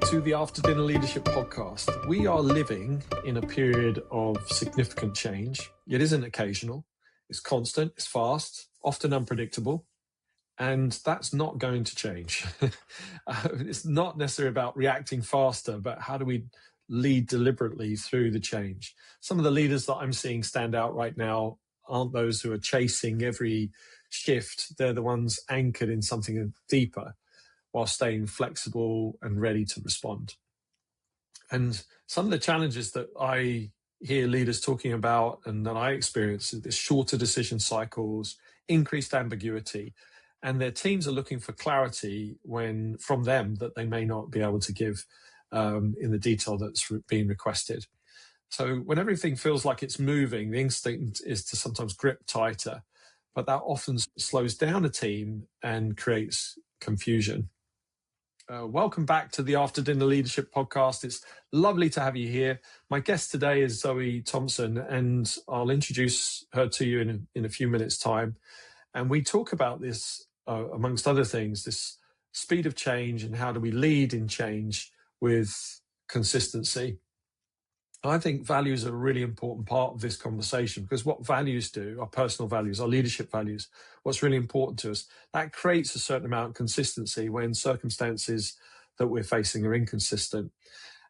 to the After Dinner Leadership Podcast. We are living in a period of significant change. It isn't occasional, it's constant, it's fast, often unpredictable, and that's not going to change. It's not necessarily about reacting faster, but how do we lead deliberately through the change? Some of the leaders that I'm seeing stand out right now aren't those who are chasing every shift. They're the ones anchored in something deeper, while staying flexible and ready to respond. And some of the challenges that I hear leaders talking about and that I experience is this shorter decision cycles, increased ambiguity, and their teams are looking for clarity from them that they may not be able to give in the detail that's being requested. So when everything feels like it's moving, the instinct is to sometimes grip tighter, but that often slows down a team and creates confusion. Welcome back to the After Dinner Leadership Podcast. It's lovely to have you here. My guest today is Zoe Thompson, and I'll introduce her to you in a few minutes' time. And we talk about this, amongst other things, this speed of change and how do we lead in change with consistency. I think values are a really important part of this conversation, because what values do, our personal values, our leadership values, what's really important to us, that creates a certain amount of consistency when circumstances that we're facing are inconsistent.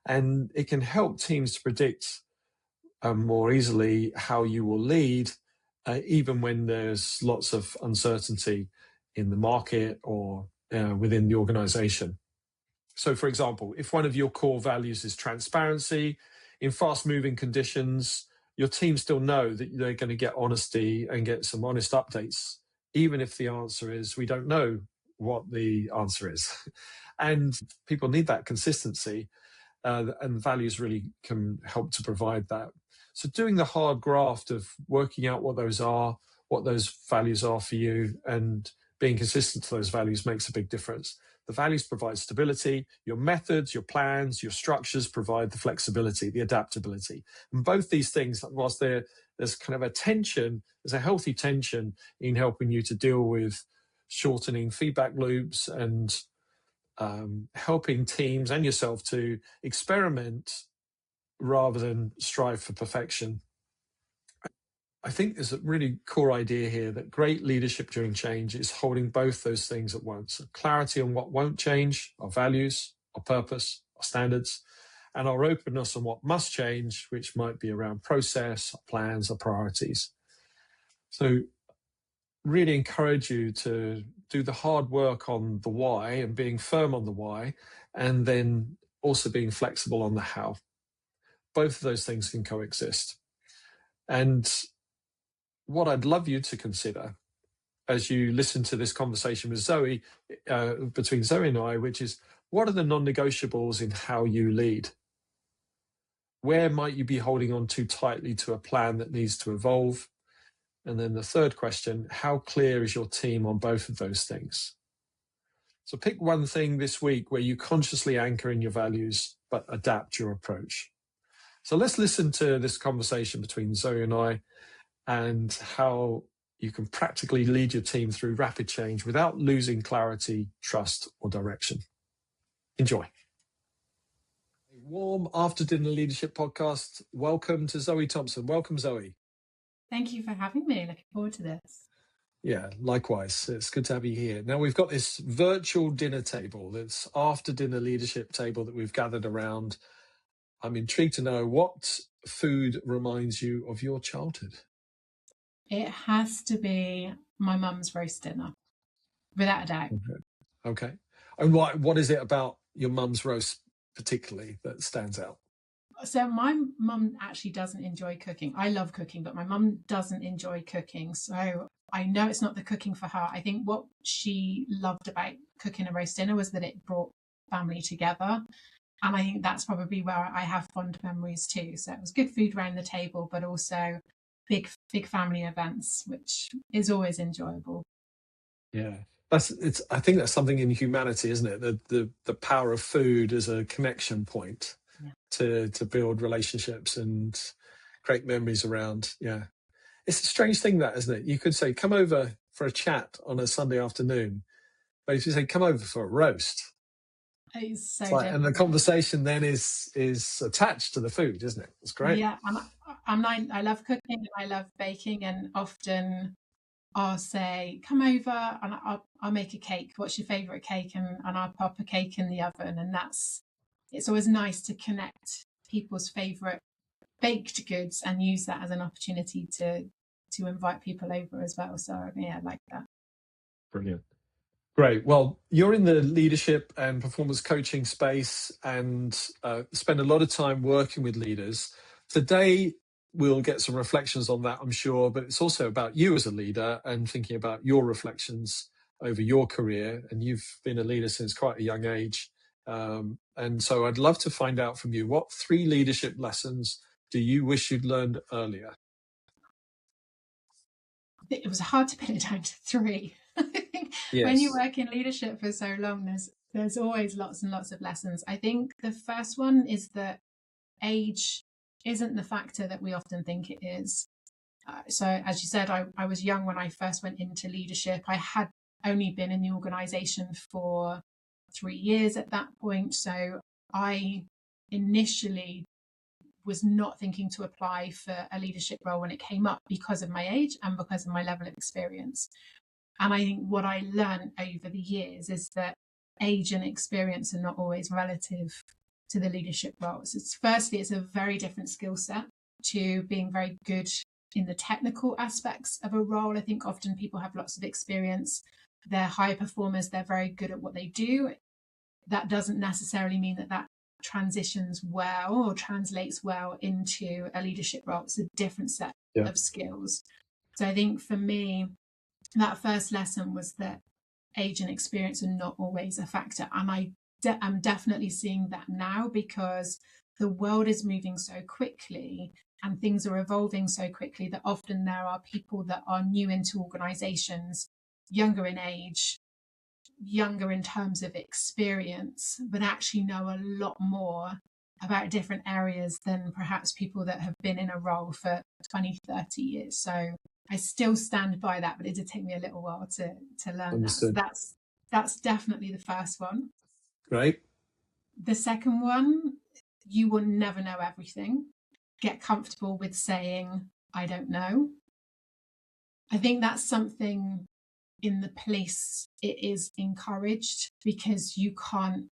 And it can help teams to predict more easily how you will lead, even when there's lots of uncertainty in the market or within the organization. So, for example, if one of your core values is transparency, in fast-moving conditions, your team still know that they're going to get honesty and get some honest updates, even if the answer is, we don't know what the answer is. And people need that consistency, and values really can help to provide that. So doing the hard graft of working out what those values are for you, and being consistent to those values makes a big difference. The values provide stability. Your methods, your plans, your structures provide the flexibility, the adaptability. And both these things, whilst there's kind of a tension, there's a healthy tension in helping you to deal with shortening feedback loops and helping teams and yourself to experiment rather than strive for perfection. I think there's a really core idea here that great leadership during change is holding both those things at once. Clarity on what won't change, our values, our purpose, our standards, and our openness on what must change, which might be around process, our plans, our priorities. So really encourage you to do the hard work on the why and being firm on the why, and then also being flexible on the how. Both of those things can coexist. And what I'd love you to consider as you listen to this conversation with Zoe, between Zoe and I, which is, what are the non-negotiables in how you lead? Where might you be holding on too tightly to a plan that needs to evolve? And then the third question, how clear is your team on both of those things? So pick one thing this week where you consciously anchor in your values, but adapt your approach. So let's listen to this conversation between Zoe and I, and how you can practically lead your team through rapid change without losing clarity, trust, or direction. Enjoy. A warm After Dinner Leadership Podcast. Welcome to Zoe Thompson. Welcome, Zoe. Thank you for having me. Looking forward to this. Yeah, likewise. It's good to have you here. Now, we've got this virtual dinner table, this after dinner leadership table that we've gathered around. I'm intrigued to know, what food reminds you of your childhood? It has to be my mum's roast dinner, without a doubt. Okay. And what is it about your mum's roast particularly that stands out? So my mum actually doesn't enjoy cooking. I love cooking, but my mum doesn't enjoy cooking. So I know it's not the cooking for her. I think what she loved about cooking a roast dinner was that it brought family together. And I think that's probably where I have fond memories too. So it was good food around the table, but also big family events, which is always enjoyable. Yeah, I think that's something in humanity, isn't it? The power of food as a connection point, yeah, to build relationships and create memories around. Yeah, it's a strange thing, that, isn't it? You could say, come over for a chat on a Sunday afternoon, but if you say come over for a roast, It's It's so like, and the different. conversation then is attached to the food, isn't it? It's great. Yeah, I love cooking and I love baking, and often I'll say, "Come over and I'll make a cake. What's your favorite cake?" And I'll pop a cake in the oven, and it's always nice to connect people's favorite baked goods and use that as an opportunity to invite people over as well. So yeah, I like that. Brilliant. Great. Well, you're in the leadership and performance coaching space and spend a lot of time working with leaders. Today, we'll get some reflections on that, I'm sure, but it's also about you as a leader and thinking about your reflections over your career. And you've been a leader since quite a young age. And so I'd love to find out from you, what 3 leadership lessons do you wish you'd learned earlier? It was hard to pin it down to 3. I think when you Yes. work in leadership for so long, there's always lots and lots of lessons. I think the first one is that age isn't the factor that we often think it is. So, as you said, I was young when I first went into leadership. I had only been in the organization for 3 years at that point. So, I initially was not thinking to apply for a leadership role when it came up because of my age and because of my level of experience. And I think what I learned over the years is that age and experience are not always relative to the leadership roles. It's a very different skill set to being very good in the technical aspects of a role. I think often people have lots of experience. They're high performers. They're very good at what they do. That doesn't necessarily mean that transitions well or translates well into a leadership role. It's a different set Yeah. of skills. So I think for me, that first lesson was that age and experience are not always a factor. And I'm definitely seeing that now, because the world is moving so quickly and things are evolving so quickly that often there are people that are new into organizations, younger in age, younger in terms of experience, but actually know a lot more about different areas than perhaps people that have been in a role for 20, 30 years. So I still stand by that, but it did take me a little while to learn that. So Understood. that's definitely the first one. Great. The second one, you will never know everything. Get comfortable with saying, I don't know. I think that's something in the police it is encouraged, because you can't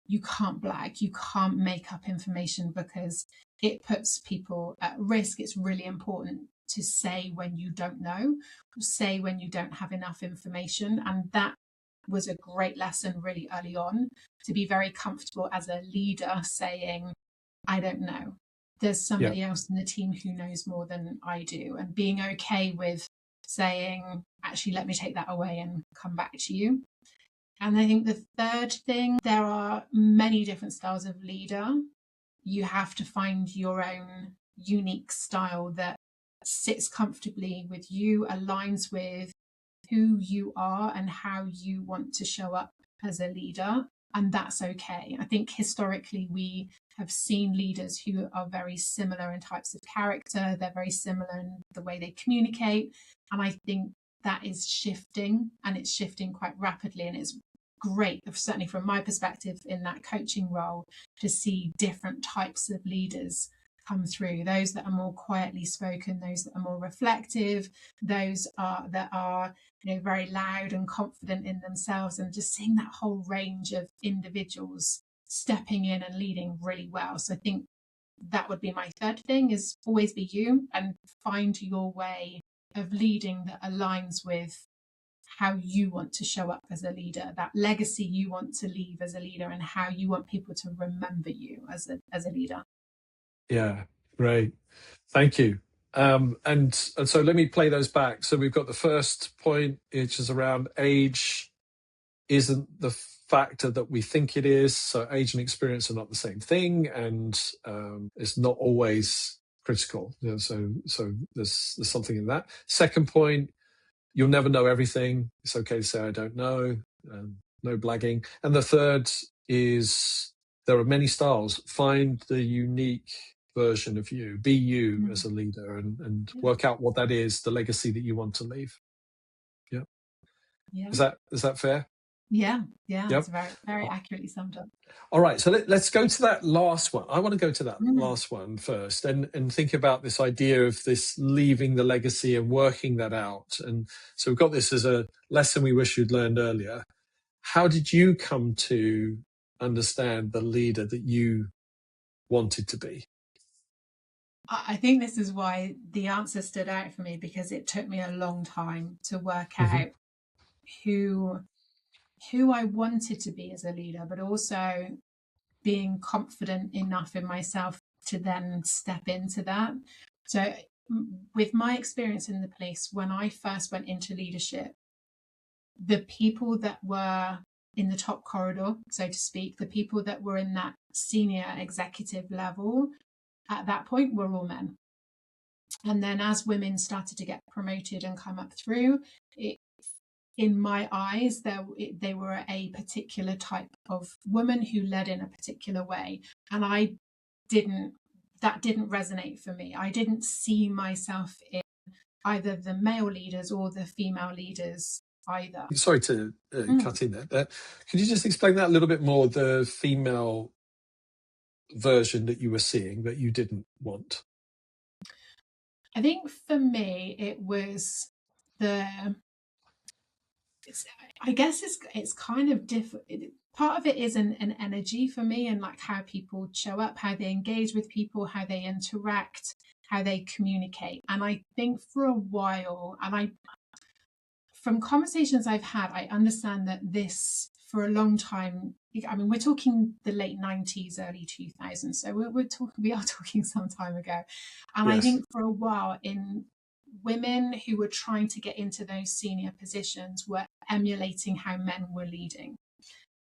blag, you can't make up information, because it puts people at risk. It's really important to say when you don't know, say when you don't have enough information. And that was a great lesson really early on, to be very comfortable as a leader saying, I don't know. There's Yeah. somebody else in the team who knows more than I do, and being okay with saying, actually, let me take that away and come back to you. And I think the third thing, there are many different styles of leader. You have to find your own unique style that sits comfortably with you, aligns with who you are and how you want to show up as a leader. And that's okay. I think historically we have seen leaders who are very similar in types of character. They're very similar in the way they communicate. And I think that is shifting, and it's shifting quite rapidly. And it's great, certainly from my perspective in that coaching role, to see different types of leaders come through. Those that are more quietly spoken, those that are more reflective, those that are very loud and confident in themselves, and just seeing that whole range of individuals stepping in and leading really well. So I think that would be my third thing, is always be you and find your way of leading that aligns with how you want to show up as a leader, that legacy you want to leave as a leader, and how you want people to remember you as a leader. Yeah, great. Thank you. And so let me play those back. So we've got the first point, which is around age isn't the factor that we think it is. So age and experience are not the same thing, and it's not always critical. So there's something in that. Second point, you'll never know everything. It's okay to say I don't know. No blagging. And the third is there are many styles. Find the unique version of you. Be you as a leader, and work out what that is, the legacy that you want to leave. Yeah. Yeah. Is that fair? Yeah, Yep. it's very, very accurately summed up. All right, so let's go to that last one. I want to go to that Mm. last one first and think about this idea of this leaving the legacy and working that out. And so we've got this as a lesson we wish you'd learned earlier. How did you come to understand the leader that you wanted to be? I think this is why the answer stood out for me, because it took me a long time to work Hmm. out who I wanted to be as a leader, but also being confident enough in myself to then step into that. So, with my experience in the police, when I first went into leadership, the people that were in the top corridor, so to speak, the people that were in that senior executive level at that point were all men. And then as women started to get promoted and come up through, it, in my eyes, they were a particular type of woman who led in a particular way. And that didn't resonate for me. I didn't see myself in either the male leaders or the female leaders either. Sorry to cut in there. Could you just explain that a little bit more, the female version that you were seeing that you didn't want? I think for me, it was the. I guess it's kind of different. Part of it is an energy for me, and like how people show up, how they engage with people, how they interact, how they communicate. And I think for a while, from conversations I've had, I understand that this for a long time. I mean, we're talking the late 90s, early 2000s, so we are talking some time ago. And I Yes. think for a while, in women who were trying to get into those senior positions were emulating how men were leading.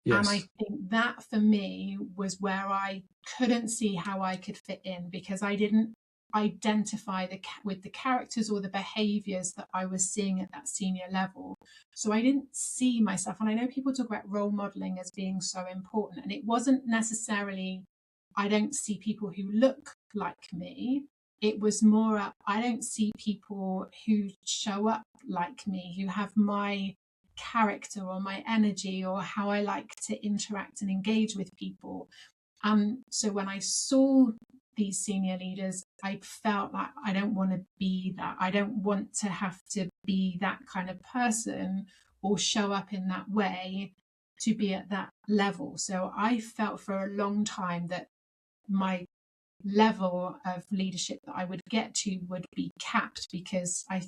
And I Yes. think that for me was where I couldn't see how I could fit in, because I didn't identify with the characters or the behaviors that I was seeing at that senior level. So I didn't see myself. And I know people talk about role modeling as being so important. And it wasn't necessarily, I don't see people who look like me. It was more, I don't see people who show up like me, who have my character or my energy or how I like to interact and engage with people. So when I saw these senior leaders, I felt like I don't want to be that. I don't want to have to be that kind of person or show up in that way to be at that level. So I felt for a long time that my level of leadership that I would get to would be capped, because I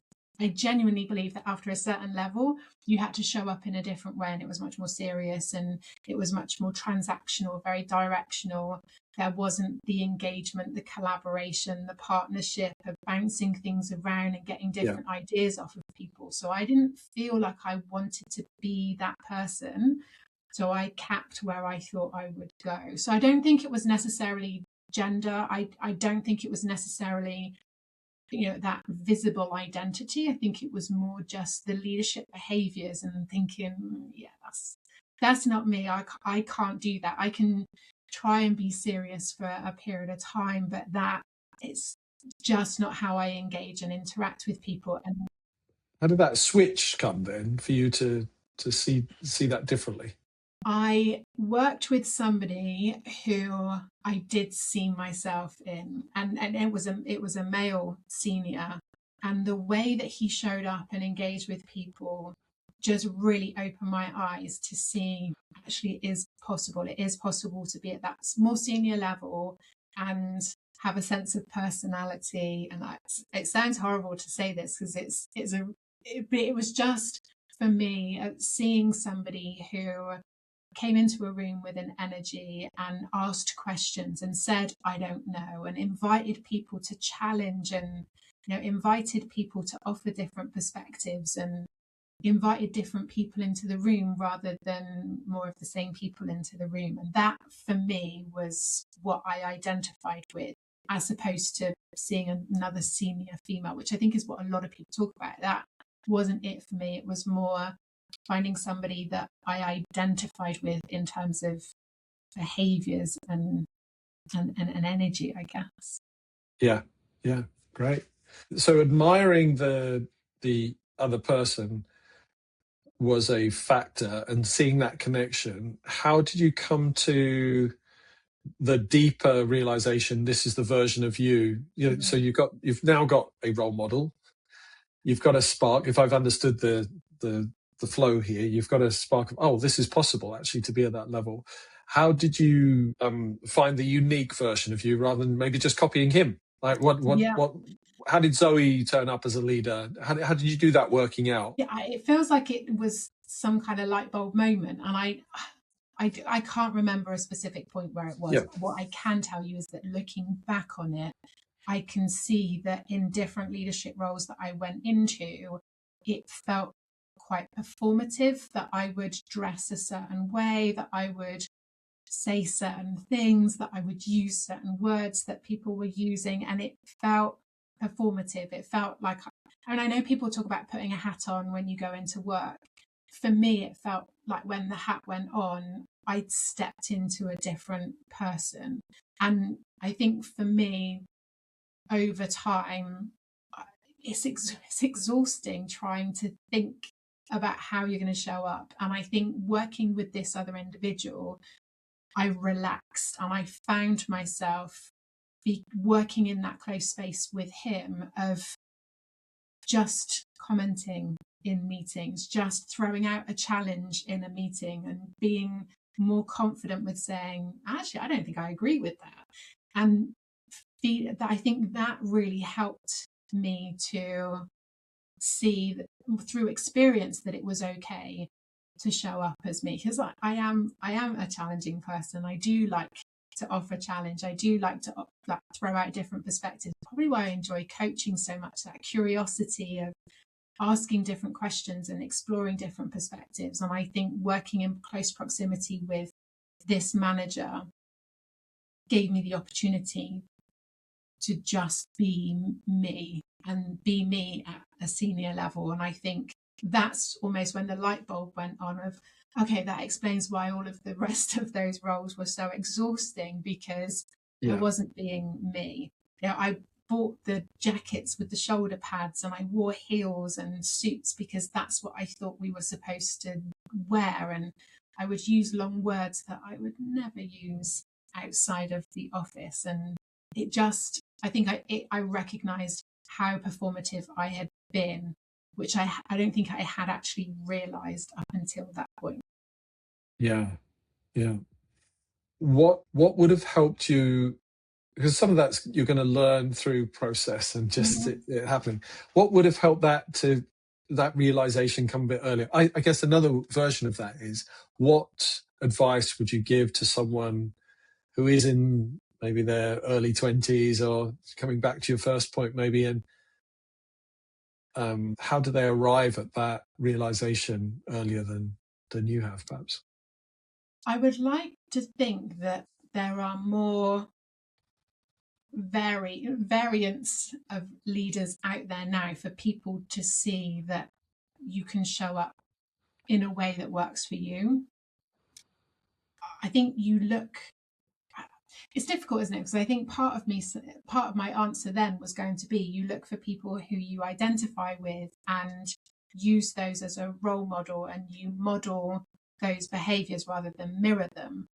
genuinely believe that after a certain level, you had to show up in a different way, and it was much more serious and it was much more transactional, very directional. There wasn't the engagement, the collaboration, the partnership of bouncing things around and getting Yeah. different ideas off of people. So I didn't feel like I wanted to be that person. So I capped where I thought I would go. So I don't think it was necessarily gender. I don't think it was necessarily, that visible identity. I think it was more just the leadership behaviors and thinking, yeah, that's not me. I can't do that. I can try and be serious for a period of time, but that it's just not how I engage and interact with people. And How did that switch come then for you to see that differently? I worked with somebody who I did see myself in, and it was a male senior, and the way that he showed up and engaged with people just really opened my eyes to see actually it is possible. It is possible to be at that more senior level and have a sense of personality. And it sounds horrible to say this because but it was just for me seeing somebody who came into a room with an energy and asked questions and said, I don't know, and invited people to challenge and, invited people to offer different perspectives and invited different people into the room rather than more of the same people into the room. And that for me was what I identified with, as opposed to seeing another senior female, which I think is what a lot of people talk about. That wasn't it for me. It was more finding somebody that I identified with in terms of behaviors and energy, I guess. Yeah. Yeah. Great. So admiring the other person was a factor, and seeing that connection, how did you come to the deeper realization, this is the version of you? So you've now got a role model, you've got a spark. If I've understood the flow here, you've got a spark of, oh, this is possible actually to be at that level. How did you find the unique version of you rather than maybe just copying him? Like what? How did Zoe turn up as a leader? How did you do that working out? Yeah, it feels like it was some kind of light bulb moment, and I can't remember a specific point where it was. Yeah. What I can tell you is that looking back on it, I can see that in different leadership roles that I went into, it felt quite performative, that I would dress a certain way, that I would say certain things, that I would use certain words that people were using, and it felt performative. It felt like, and I know people talk about putting a hat on when you go into work. For me, it felt like when the hat went on, I'd stepped into a different person. And I think for me, over time, it's exhausting trying to think about how you're going to show up. And I think working with this other individual, I relaxed and I found myself working in that close space with him of just commenting in meetings, just throwing out a challenge in a meeting and being more confident with saying, actually, I don't think I agree with that. And I think that really helped me to see that, through experience, that it was okay to show up as me, because I am a challenging person. I do like to offer challenge. I do like to throw out different perspectives. Probably why I enjoy coaching so much, that curiosity of asking different questions and exploring different perspectives. And I think working in close proximity with this manager gave me the opportunity to just be me and be me at a senior level. And I think that's almost when the light bulb went on of, okay, that explains why all of the rest of those roles were so exhausting, because I wasn't being me. I bought the jackets with the shoulder pads and I wore heels and suits because that's what I thought we were supposed to wear. And I would use long words that I would never use outside of the office. And it just, I think I recognized how performative I had been, which I don't think I had actually realized up until that point. Yeah. What would have helped you? Because some of that's you're going to learn through process and just it happening. What would have helped that realization come a bit earlier? I guess another version of that is, what advice would you give to someone who is in maybe their early 20s, or coming back to your first point maybe, and how do they arrive at that realization earlier than you have, perhaps? I would like to think that there are more variants of leaders out there now for people to see that you can show up in a way that works for you. I think it's difficult, isn't it? Because I think part of my answer then was going to be, you look for people who you identify with and use those as a role model, and you model those behaviors rather than mirror them.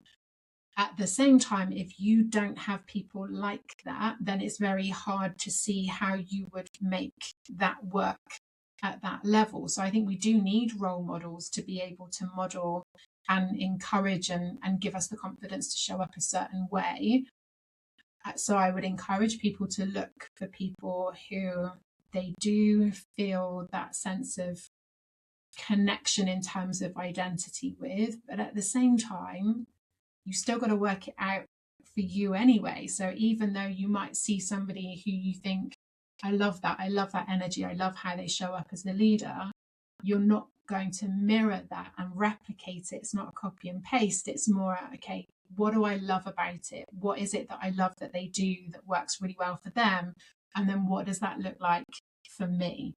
At the same time, if you don't have people like that, then it's very hard to see how you would make that work at that level. So I think we do need role models to be able to model and encourage and give us the confidence to show up a certain way. So I would encourage people to look for people who they do feel that sense of connection in terms of identity with, but at the same time, you still got to work it out for you anyway. So even though you might see somebody who you think, I love that energy, I love how they show up as the leader, you're not going to mirror that and replicate it. It's not a copy and paste. It's more, okay, what do I love about it? What is it that I love that they do that works really well for them? And then what does that look like for me?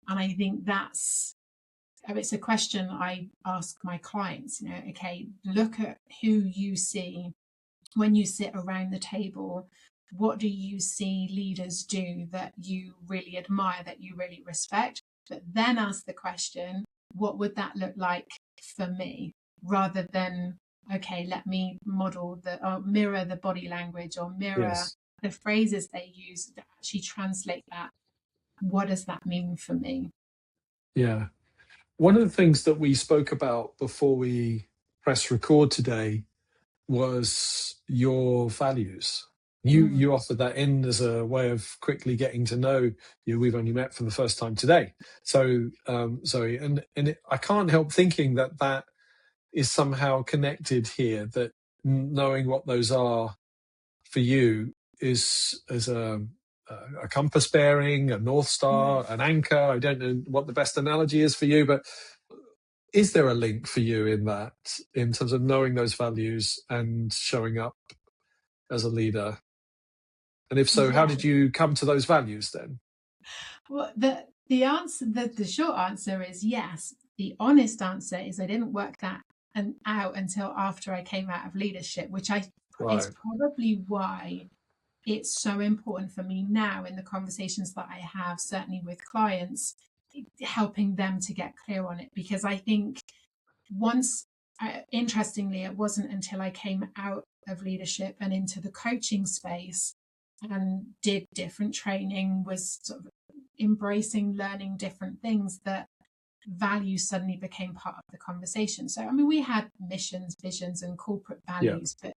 And I think it's a question I ask my clients, okay, look at who you see when you sit around the table. What do you see leaders do that you really admire, that you really respect? But then ask the question, what would that look like for me, rather than, okay, let me model mirror the body language or mirror Yes. the phrases they use to actually translate that. What does that mean for me? Yeah. One of the things that we spoke about before we press record today was your values. You offered that in as a way of quickly getting to know you. We've only met for the first time today, so Zoe, I can't help thinking that that is somehow connected here. That knowing what those are for you is a compass bearing, a north star, an anchor. I don't know what the best analogy is for you, but is there a link for you in that, in terms of knowing those values and showing up as a leader? And if so, how Yeah. did you come to those values then? Well, the short answer is yes. The honest answer is I didn't work that out until after I came out of leadership, which is Right. probably why it's so important for me now in the conversations that I have, certainly with clients, helping them to get clear on it. Because I think interestingly, it wasn't until I came out of leadership and into the coaching space and did different training, was sort of embracing learning different things, that values suddenly became part of the conversation. So, I mean, we had missions, visions, and corporate Yeah. values, but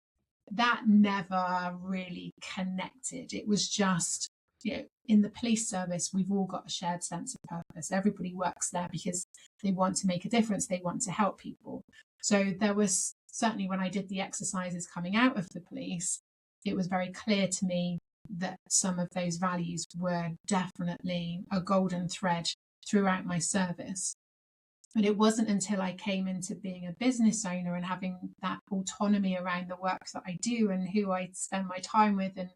that never really connected. It was just, in the police service, we've all got a shared sense of purpose. Everybody works there because they want to make a difference, they want to help people. So there was certainly, when I did the exercises coming out of the police, it was very clear to me that some of those values were definitely a golden thread throughout my service. But it wasn't until I came into being a business owner and having that autonomy around the work that I do and who I spend my time with and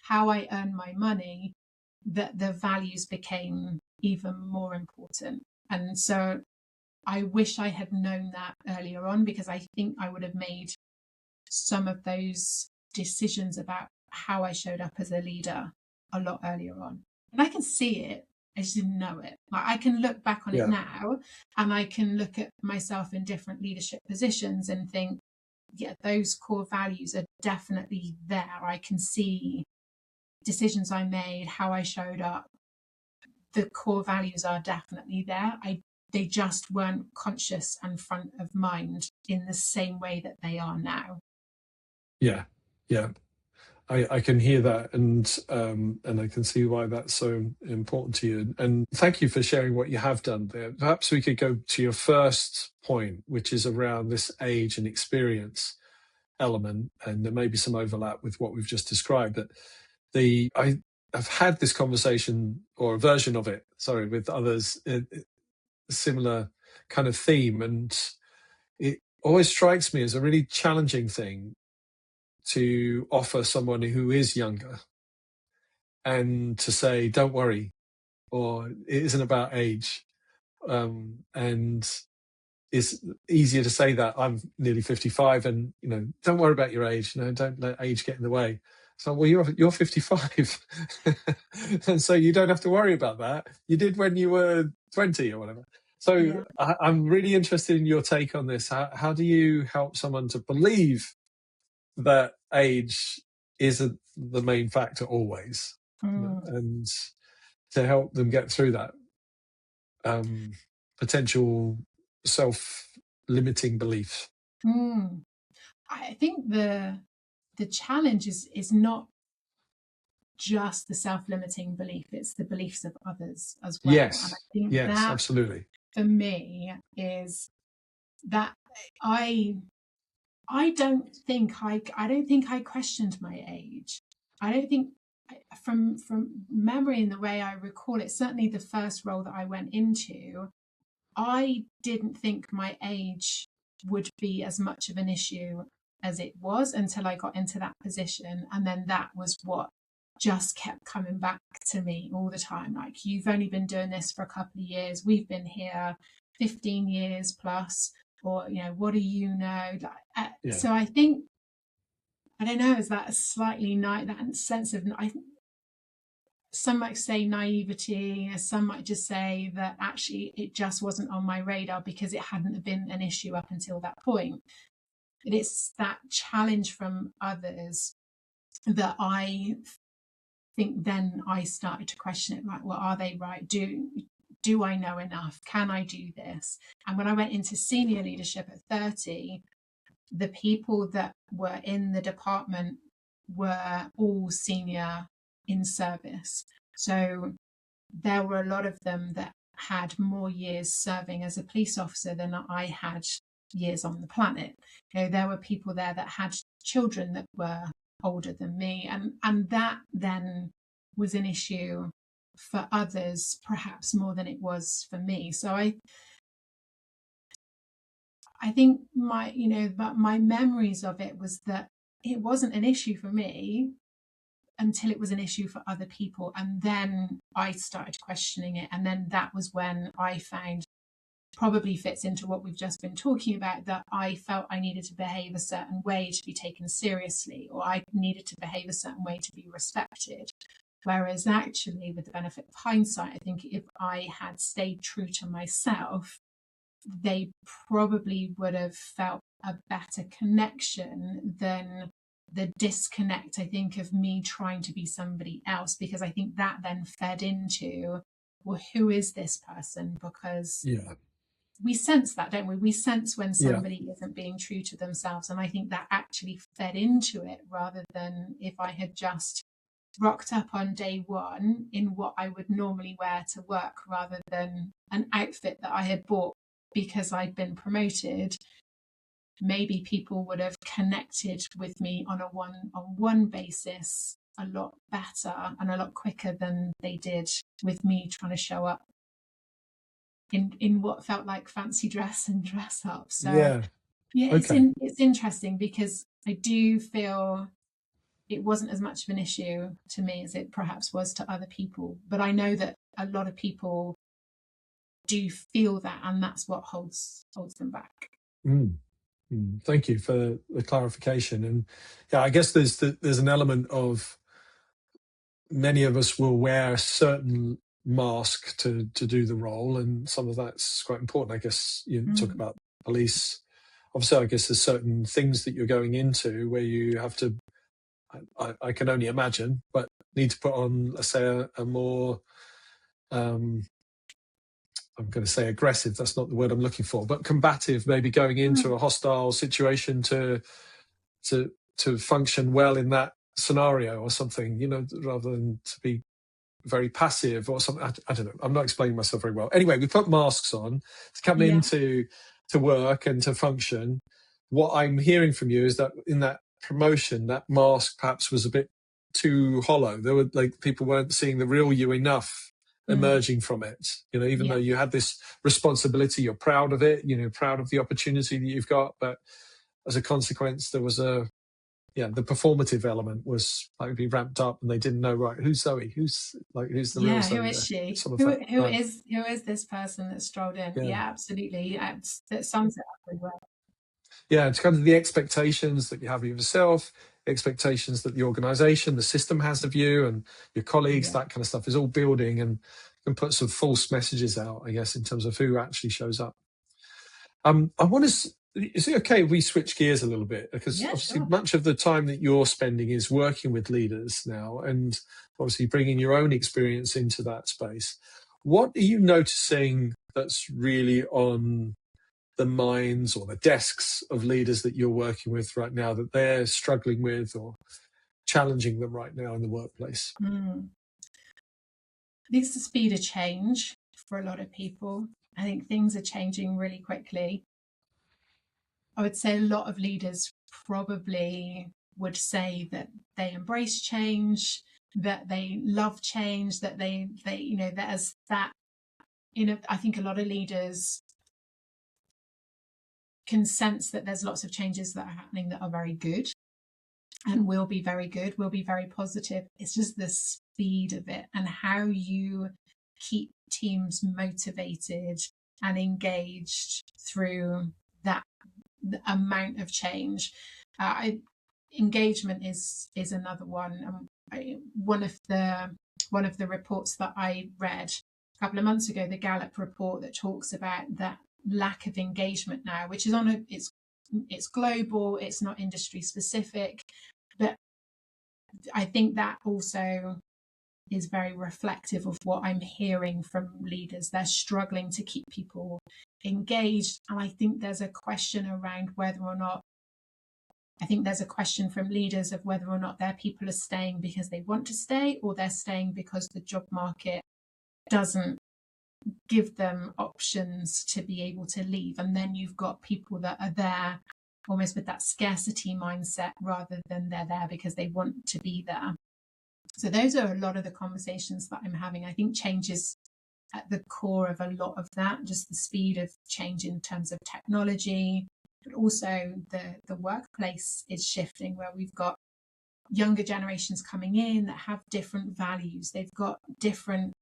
how I earn my money, that the values became even more important. And so I wish I had known that earlier on, because I think I would have made some of those decisions about how I showed up as a leader a lot earlier on. And I can see it, I just didn't know it. Like, I can look back on it Yeah. now, and I can look at myself in different leadership positions and think, yeah, those core values are definitely there. I can see decisions I made, how I showed up. The core values are definitely there. They just weren't conscious and front of mind in the same way that they are now. Yeah. Yeah. I can hear that, and I can see why that's so important to you. And thank you for sharing what you have done there. Perhaps we could go to your first point, which is around this age and experience element, and there may be some overlap with what we've just described. But I've had this conversation, or a version of it, sorry, with others, similar kind of theme, and it always strikes me as a really challenging thing to offer someone who is younger, and to say, don't worry, or it isn't about age. And it's easier to say that. I'm nearly 55, and don't worry about your age. Don't let age get in the way. So, well, you're 55, and so you don't have to worry about that. You did when you were 20 or whatever. So Yeah. I'm really interested in your take on this. How do you help someone to believe that age isn't the main factor always, and to help them get through that potential self-limiting belief? I think the challenge is not just the self-limiting belief, it's the beliefs of others as well. And I Yes, think yes, that absolutely. for me is that I don't think I questioned my age. I don't think, from memory and the way I recall it, certainly the first role that I went into, I didn't think my age would be as much of an issue as it was until I got into that position. And then that was what just kept coming back to me all the time. Like, you've only been doing this for a couple of years. We've been here 15 years plus, or, what do you know? Yeah, So I think, I don't know, is that a slightly that sense of, some might say naivety, some might just say that actually it just wasn't on my radar because it hadn't been an issue up until that point. It's that challenge from others that I think then I started to question it, like, well, are they right? Do I know enough? Can I do this? And when I went into senior leadership at 30, the people that were in the department were all senior in service. So there were a lot of them that had more years serving as a police officer than I had years on the planet. There were people there that had children that were older than me, and that then was an issue for others, perhaps more than it was for me. So I think my memories of it was that it wasn't an issue for me until it was an issue for other people, and then I started questioning it, and then that was when I found, probably fits into what we've just been talking about, that I felt I needed to behave a certain way to be taken seriously, or I needed to behave a certain way to be respected. Whereas actually, with the benefit of hindsight, I think if I had stayed true to myself, they probably would have felt a better connection than the disconnect, I think, of me trying to be somebody else, because I think that then fed into, well, who is this person? Because we sense that, don't we? We sense when somebody isn't being true to themselves. And I think that actually fed into it, rather than if I had just rocked up on day one in what I would normally wear to work, rather than an outfit that I had bought because I'd been promoted. Maybe people would have connected with me on a one-on-one basis a lot better and a lot quicker than they did with me trying to show up in what felt like fancy dress and dress up. So it's interesting, because I do feel it wasn't as much of an issue to me as it perhaps was to other people. But I know that a lot of people do feel that, and that's what holds them back. Thank you for the clarification. And I guess there's an element of, many of us will wear a certain mask to do the role, and some of that's quite important. I guess you talk about police. Obviously, I guess there's certain things that you're going into where you have to, I can only imagine, but need to put on, let's say, a more, I'm going to say aggressive, that's not the word I'm looking for, but combative, maybe going into a hostile situation to function well in that scenario or something, rather than to be very passive or something. I don't know. I'm not explaining myself very well. Anyway, we put masks on to come into to work and to function. What I'm hearing from you is that in that promotion, that mask perhaps was a bit too hollow. There were, like, people weren't seeing the real you enough emerging from it. Even though you had this responsibility, you're proud of it, proud of the opportunity that you've got, but as a consequence, there was the performative element was maybe ramped up, and they didn't know, right, who's Zoe, who's the real Zoe, who is she, sort of who is this person that strolled in. Absolutely. That sums it up really well. It's kind of the expectations that you have of yourself, expectations that the organization, the system has of you and your colleagues, that kind of stuff is all building and can put some false messages out, I guess, in terms of who actually shows up. I want to, is it okay if we switch gears a little bit? Because obviously much of the time that you're spending is working with leaders now, and obviously bringing your own experience into that space. What are you noticing that's really on the minds or the desks of leaders that you're working with right now, that they're struggling with or challenging them right now in the workplace? I think it's the speed of change for a lot of people. I think things are changing really quickly. I would say a lot of leaders probably would say that they embrace change, that they love change, that they there's that, I think a lot of leaders can sense that there's lots of changes that are happening that are very good and will be very good, will be very positive. It's just the speed of it and how you keep teams motivated and engaged through that amount of change. Engagement is another one. One of the one of the reports that I read a couple of months ago, the Gallup report that talks about that lack of engagement now, which is it's global, it's not industry specific, but I think that also is very reflective of what I'm hearing from leaders. They're struggling to keep people engaged. And I think there's a question around whether or not, I think there's a question from leaders of whether or not their people are staying because they want to stay, or they're staying because the job market doesn't give them options to be able to leave. And then you've got people that are there almost with that scarcity mindset rather than they're there because they want to be there. So those are a lot of the conversations that I'm having. I think change is at the core of a lot of that, just the speed of change in terms of technology, but also the workplace is shifting, where we've got younger generations coming in that have different values. They've got different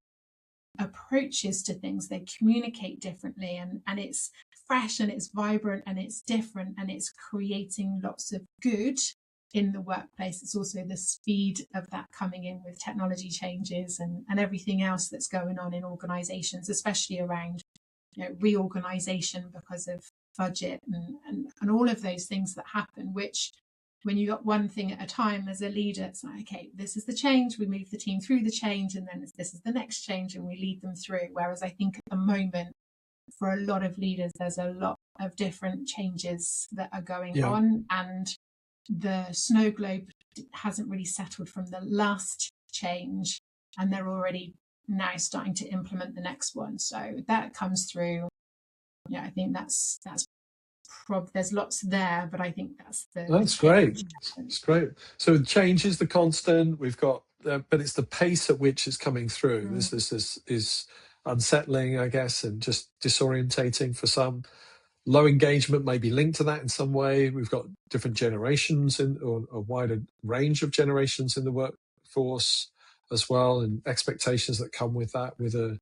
approaches to things. They communicate differently, and it's fresh and it's vibrant and it's different, and it's creating lots of good in the workplace. It's also the speed of that coming in with technology changes and everything else that's going on in organizations, especially around reorganization because of budget and all of those things that happen, which when you got one thing at a time as a leader, it's like, okay, this is the change, we move the team through the change, and then this is the next change and we lead them through. Whereas I think at the moment, for a lot of leaders, there's a lot of different changes that are going on, and the snow globe hasn't really settled from the last change, and they're already now starting to implement the next one. So that comes through. I think that's there's lots there, but I think that's great. It's great. So change is the constant. We've got, but it's the pace at which it's coming through. This is unsettling, I guess, and just disorientating for some. Low engagement may be linked to that in some way. We've got different generations or a wider range of generations in the workforce as well, and expectations that come with that, with a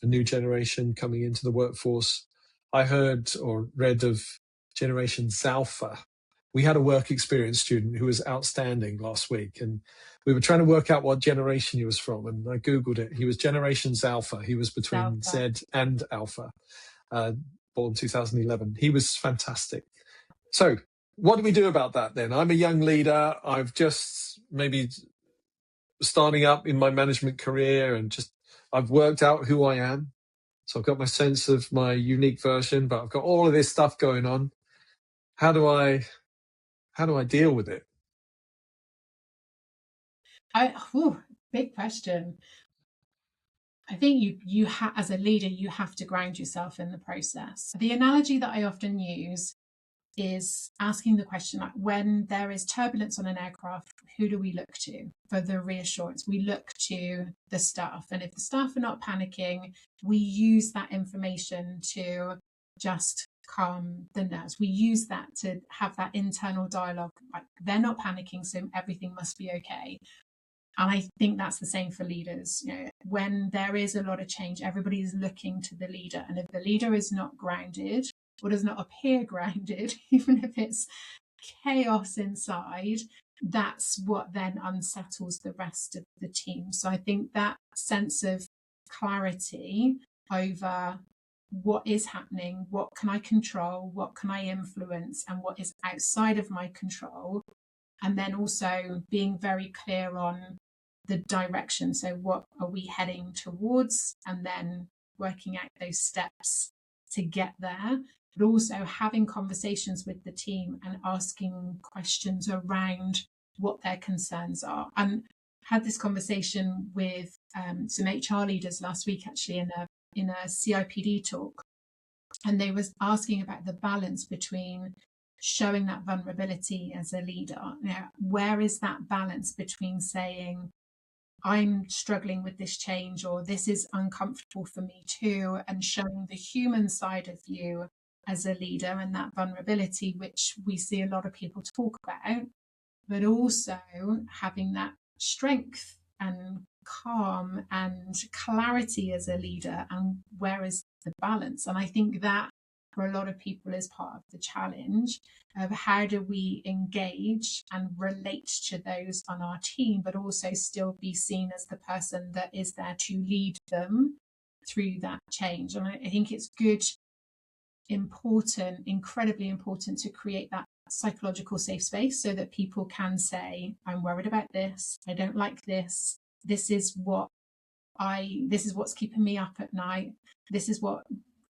new generation coming into the workforce. I heard or read of Generation Alpha. We had a work experience student who was outstanding last week, and we were trying to work out what generation he was from, and I Googled it. He was Generation Alpha. He was between Z and Alpha. Born 2011. He was fantastic. So what do we do about that then? I'm a young leader. I've just maybe starting up in my management career, and I've worked out who I am. So I've got my sense of my unique version, but I've got all of this stuff going on. How do I deal with it? Big question. I think you as a leader, you have to ground yourself in the process. The analogy that I often use is asking the question, like, when there is turbulence on an aircraft, who do we look to for the reassurance? We look to the staff. And if the staff are not panicking, we use that information to just calm the nerves. We use that to have that internal dialogue, like, they're not panicking, so everything must be okay. And I think that's the same for leaders. When there is a lot of change, everybody is looking to the leader. And if the leader is not grounded, or does not appear grounded, even if it's chaos inside, that's what then unsettles the rest of the team. So I think that sense of clarity over what is happening, what can I control, what can I influence, and what is outside of my control. And then also being very clear on the direction. So what are we heading towards? And then working out those steps to get there, but also having conversations with the team and asking questions around what their concerns are. And had this conversation with some HR leaders last week, actually, in a CIPD talk. And they was asking about the balance between showing that vulnerability as a leader. Where is that balance between saying, I'm struggling with this change, or this is uncomfortable for me too, and showing the human side of you as a leader and that vulnerability, which we see a lot of people talk about, but also having that strength and calm and clarity as a leader, and where is the balance? And I think that for a lot of people is part of the challenge of how do we engage and relate to those on our team, but also still be seen as the person that is there to lead them through that change. And I think it's good, important, incredibly important to create that psychological safe space so that people can say, I'm worried about this, I don't like this, this is what's keeping me up at night, this is what,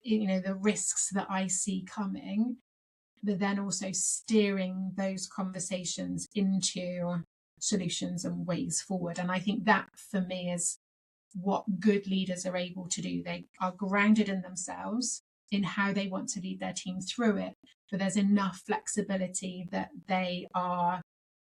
the risks that I see coming, but then also steering those conversations into solutions and ways forward. And I think that for me is what good leaders are able to do. They are grounded in themselves, in how they want to lead their team through it, but there's enough flexibility that they are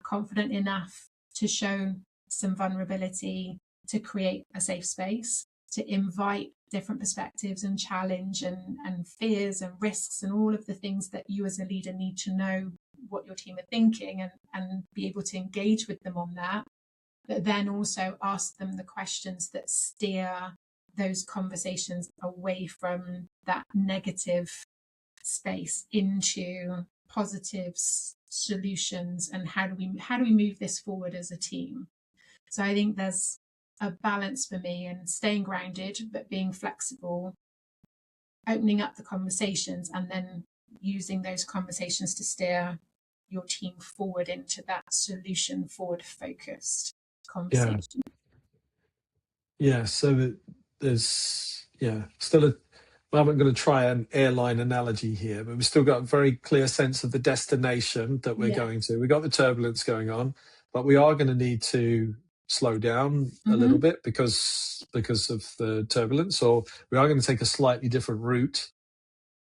confident enough to show some vulnerability, to create a safe space, to invite different perspectives and challenge and fears and risks and all of the things that you as a leader need to know what your team are thinking, and be able to engage with them on that, but then also ask them the questions that steer those conversations away from that negative space into positive solutions, and how do we move this forward as a team. So I think there's a balance for me in staying grounded but being flexible, opening up the conversations, and then using those conversations to steer your team forward into that solution forward focused Yeah. conversation. Yeah. So there's, still I haven't going to try an airline analogy here, but we've still got a very clear sense of the destination that we're going to. We've got the turbulence going on, but we are going to need to slow down a little bit because of the turbulence, or we are going to take a slightly different route.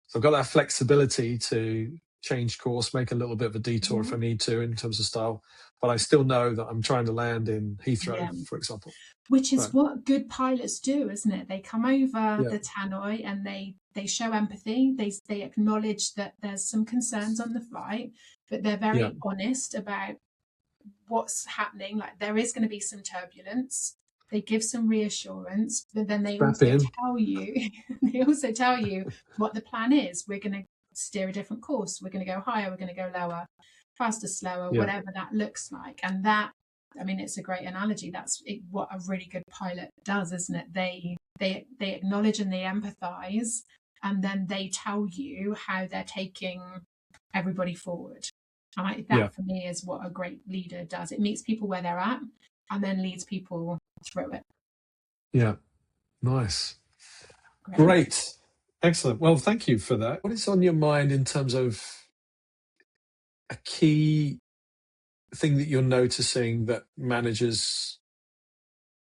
So I've got that flexibility to change course, make a little bit of a detour if I need to in terms of style, but I still know that I'm trying to land in Heathrow, for example. Which is what good pilots do, isn't it? They come over the tannoy and they show empathy. They acknowledge that there's some concerns on the flight, but they're very honest about what's happening. Like, there is going to be some turbulence. They give some reassurance, but then they also tell you what the plan is. We're going to steer a different course. We're going to go higher. We're going to go lower, faster, slower, whatever that looks like. And that, I mean, it's a great analogy. That's what a really good pilot does, isn't it? They acknowledge and they empathize, and then they tell you how they're taking everybody forward. And that for me is what a great leader does. It meets people where they're at and then leads people through it. Yeah. Nice. Great. Excellent. Well, thank you for that. What is on your mind in terms of a key thing that you're noticing that managers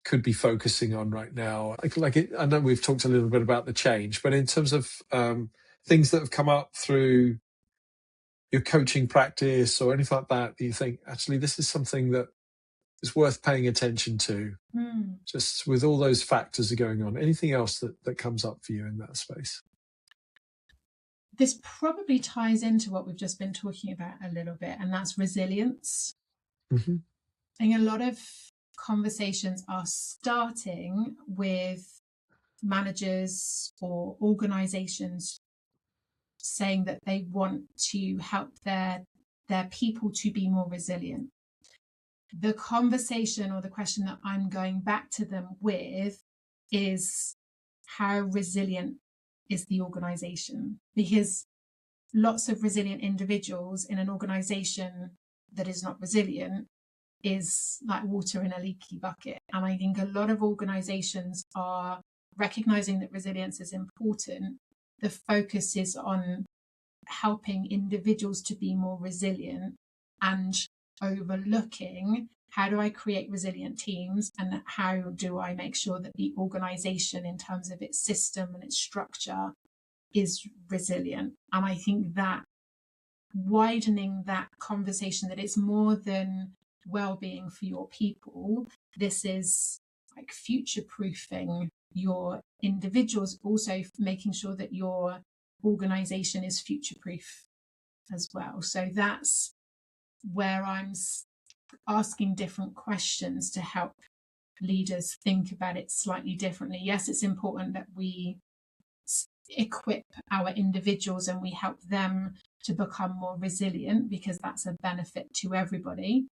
could be focusing on right now? I know we've talked a little bit about the change, but in terms of things that have come up through your coaching practice or anything like that you think, actually, this is something that is worth paying attention to, just with all those factors that are going on? Anything else that comes up for you in that space? This probably ties into what we've just been talking about a little bit, and that's resilience. I think a lot of conversations are starting with managers or organizations saying that they want to help their people to be more resilient. The conversation or the question that I'm going back to them with is, how resilient is the organization? Because lots of resilient individuals in an organization that is not resilient is like water in a leaky bucket. And I think a lot of organizations are recognizing that resilience is important. The focus is on helping individuals to be more resilient and overlooking, how do I create resilient teams, and how do I make sure that the organization, in terms of its system and its structure, is resilient. And I think that widening that conversation, that it's more than well-being for your people, this is like future-proofing your individuals, also making sure that your organization is future-proof as well. So that's where I'm asking different questions to help leaders think about it slightly differently. Yes, it's important that we equip our individuals and we help them to become more resilient, because that's a benefit to everybody,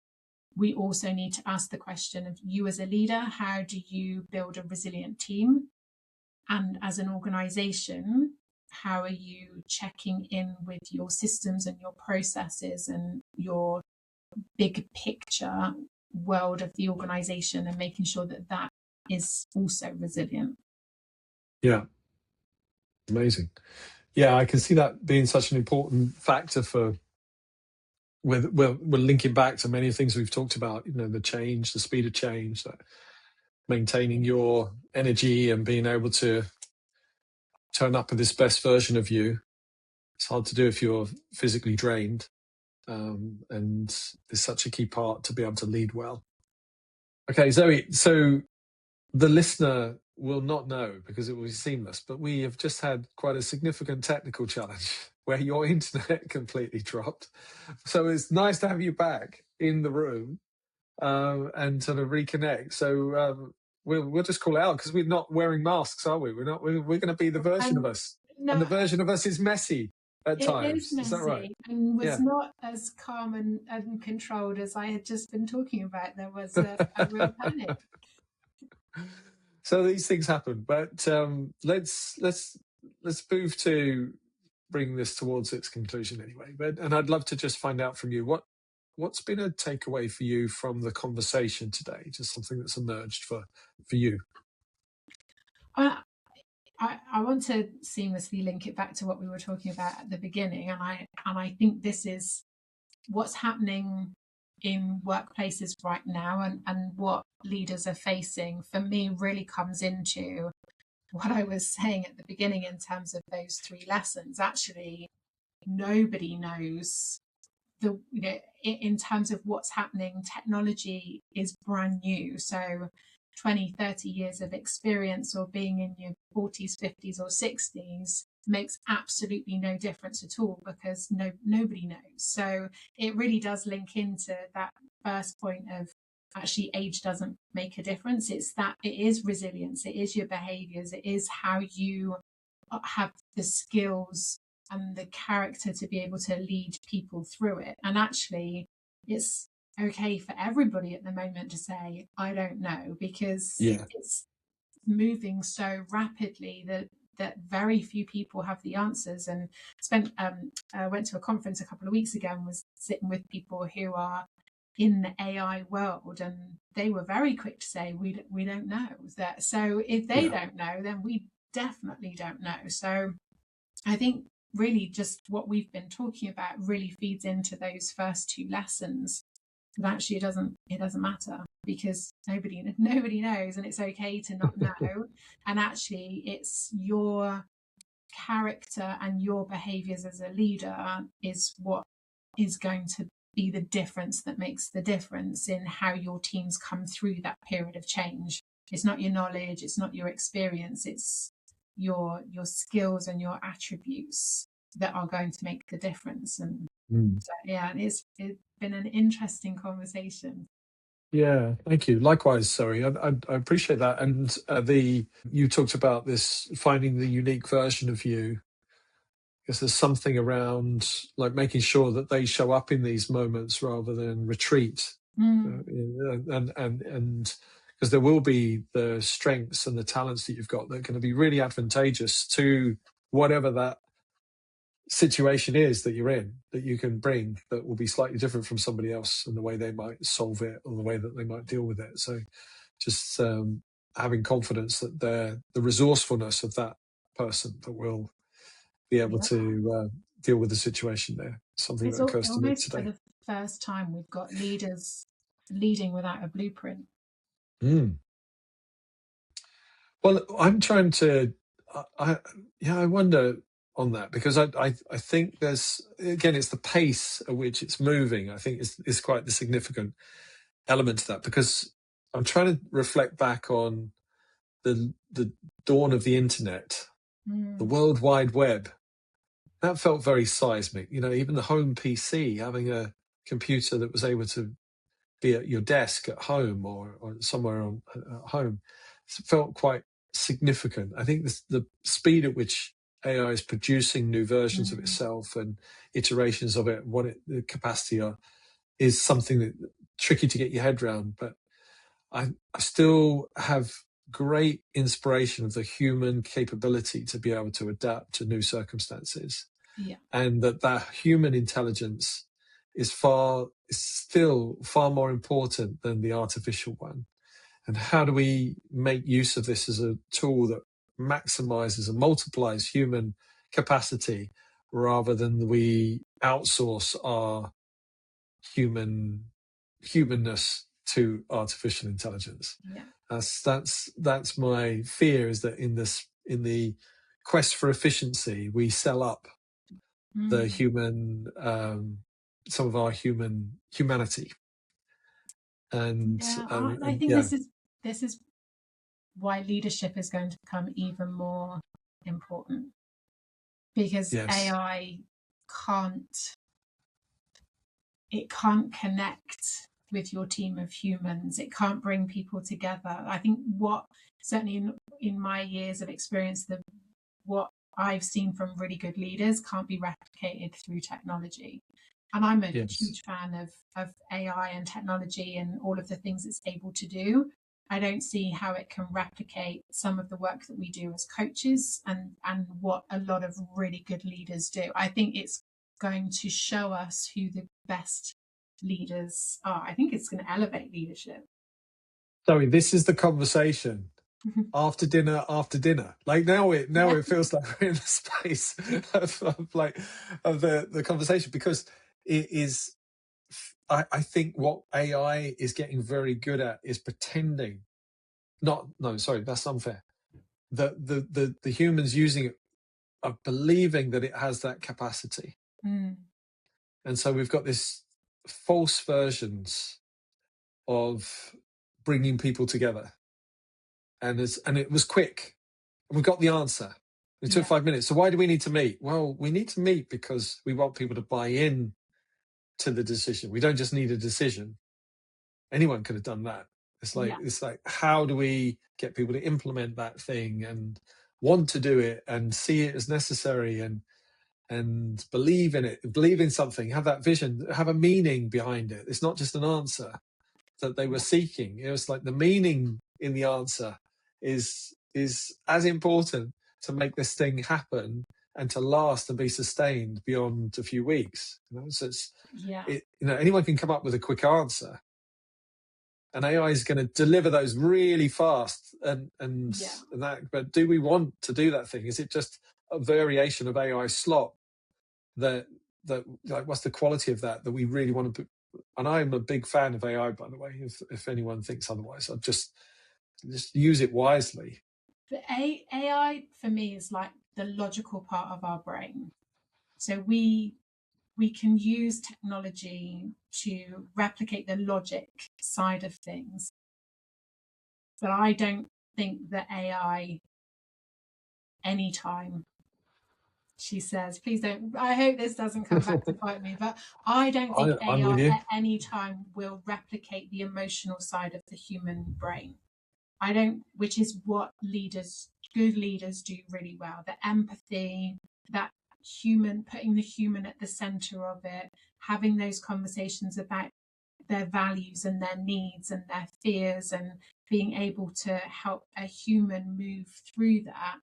we also need to ask the question of, you as a leader, how do you build a resilient team? And as an organization, how are you checking in with your systems and your processes and your big picture world of the organization, and making sure that that is also resilient? Yeah, amazing. Yeah, I can see that being such an important factor for, we're linking back to many things we've talked about, the change, the speed of change, maintaining your energy and being able to turn up with this best version of you. It's hard to do if you're physically drained, and it's such a key part to be able to lead well. Okay, Zoe, so the listener will not know because it will be seamless, but we have just had quite a significant technical challenge where your internet completely dropped. So it's nice to have you back in the room, and sort of reconnect. So we'll just call it out because we're not wearing masks, are we? We're going to be the version of us, No, and the version of us is messy at times. Is that right? And was not as calm and controlled as I had just been talking about. There was a real panic. So these things happen, but let's move to bring this towards its conclusion anyway. And I'd love to just find out from you what's been a takeaway for you from the conversation today, just something that's emerged for you. I want to seamlessly link it back to what we were talking about at the beginning, and I think this is what's happening in workplaces right now, and what leaders are facing, for me, really comes into what I was saying at the beginning in terms of those 3 lessons. Actually, nobody knows in terms of what's happening. Technology is brand new, so 20-30 years of experience or being in your 40s, 50s or 60s makes absolutely no difference at all, because nobody knows. So it really does link into that first point of, actually, age doesn't make a difference. It's that it is resilience, it is your behaviors, it is how you have the skills and the character to be able to lead people through it. And actually, it's okay for everybody at the moment to say, I don't know, because it's moving so rapidly that very few people have the answers. And went to a conference a couple of weeks ago and was sitting with people who are in the AI world, and they were very quick to say, we don't know that. So if they don't know, then we definitely don't know. So I think really just what we've been talking about really feeds into those first 2 lessons. But actually, it doesn't matter, because nobody knows, and it's okay to not know. And actually, it's your character and your behaviors as a leader is what is going to be the difference that makes the difference in how your teams come through that period of change. It's not your knowledge, it's not your experience, it's your skills and your attributes that are going to make the difference. And so, it's been an interesting conversation. Yeah, thank you. Likewise, sorry, I appreciate that. And you talked about this, finding the unique version of you. I guess there's something around like making sure that they show up in these moments rather than retreat, and because there will be the strengths and the talents that you've got that are going to be really advantageous to whatever that situation is that you're in, that you can bring, that will be slightly different from somebody else and the way they might solve it or the way that they might deal with it. So just having confidence that the resourcefulness of that person that will be able to deal with the situation there. Something that occurs to me today. For the first time, we've got leaders leading without a blueprint. Well, I'm trying to, I wonder on that, because I think there's, again, it's the pace at which it's moving, I think is quite the significant element to that, because I'm trying to reflect back on the dawn of the internet, the World Wide Web. That felt very seismic. Even the home PC, having a computer that was able to be at your desk at home or somewhere at home, felt quite significant. I think the speed at which AI is producing new versions of itself and iterations of it, the capacity are, is something that tricky to get your head around. But I still have great inspiration of the human capability to be able to adapt to new circumstances. Yeah. And that human intelligence is still far more important than the artificial one. And how do we make use of this as a tool that maximizes and multiplies human capacity rather than we outsource our humanness to artificial intelligence? Yeah. That's my fear, is that in the quest for efficiency, we sell up the human, some of our humanity. And I think this is why leadership is going to become even more important, because AI can't connect with your team of humans. It can't bring people together. I think what certainly in my years of experience, what I've seen from really good leaders can't be replicated through technology. And I'm a huge fan of AI and technology and all of the things it's able to do. I don't see how it can replicate some of the work that we do as coaches and what a lot of really good leaders do. I think it's going to show us who the best leaders are. I think it's going to elevate leadership. Sorry, this is the conversation after dinner. Like now it feels like we're in the space of the conversation, because it is. I think what AI is getting very good at is pretending. Sorry, that's unfair. The humans using it are believing that it has that capacity, and so we've got this false versions of bringing people together, and it was quick. We got the answer. It took 5 minutes. So why do we need to meet? Well, we need to meet because we want people to buy in to the decision. We don't just need a decision. Anyone could have done that. It's like how do we get people to implement that thing and want to do it and see it as necessary and believe in it, believe in something, have that vision, have a meaning behind it. It's not just an answer that they were seeking. It was like the meaning in the answer is as important to make this thing happen and to last and be sustained beyond a few weeks. So anyone can come up with a quick answer, and AI is going to deliver those really fast and that. But do we want to do that thing? Is it just a variation of AI slop? That like, what's the quality of that we really want to put? And I'm a big fan of AI, by the way. If anyone thinks otherwise, I'd just use it wisely. But AI for me is like the logical part of our brain. So we can use technology to replicate the logic side of things. But I don't think that AI anytime, she says, please don't, I hope this doesn't come back to bite me, but I don't think AI at any time will replicate the emotional side of the human brain. Which is what good leaders do really well. The empathy, that putting the human at the center of it, having those conversations about their values and their needs and their fears, and being able to help a human move through that.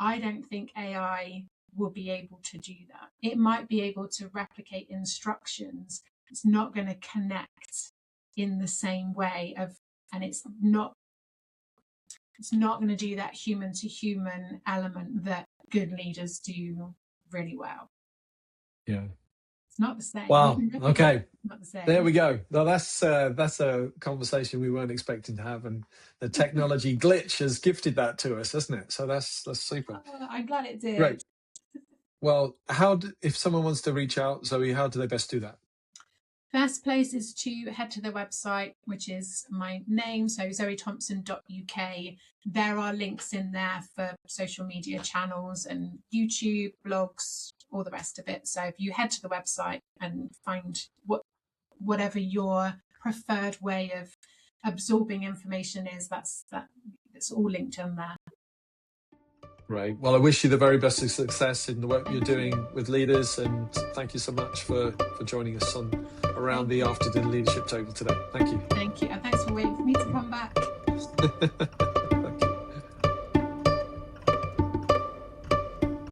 I don't think AI will be able to do that. It might be able to replicate instructions. It's not going to connect in the same way and it's not going to do that human to human element that good leaders do really well. Yeah. It's not the same. Wow. Okay. Not the same. There we go. Now that's a conversation we weren't expecting to have, and the technology glitch has gifted that to us, hasn't it? So that's super. I'm glad it did. Great. Well, if someone wants to reach out, Zoe, how do they best do that? First place is to head to the website, which is my name, so zoethompson.uk. There are links in there for social media channels and YouTube, blogs, all the rest of it. So if you head to the website and find whatever your preferred way of absorbing information is, that's all linked in there. Right. Well, I wish you the very best of success in the work you're doing with leaders, and thank you so much for joining us on Around the After Dinner Leadership Table today. Thank you. Thank you. And thanks for waiting for me to come back.